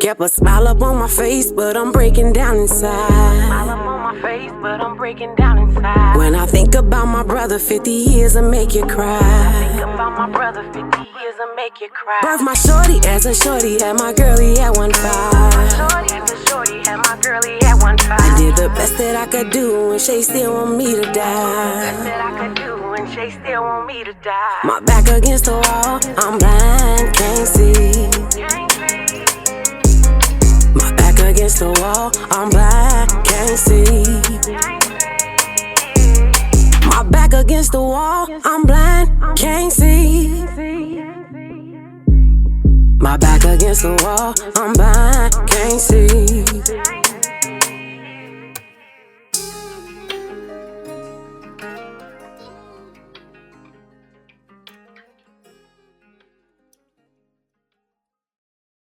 Kept a smile up on my face, but I'm breaking down inside. Smile up on my face, but I'm breaking down inside. When I think about my brother, 50 years and make you cry. Think about my brother, 50 years and make you cry. Birth my shorty as a shorty, had my girlie at 1.5. Shorty as a shorty, had my girlie at 1.5. I did the best that I could do, and she still want me to die. Best that I could do, and she still want me to die. My back against the wall, I'm blind, can't see. Can't see. My back against the wall, I'm blind, can't see. Can't see. My back against the wall, I'm blind, can't see. My back against the wall, I'm blind, can't see.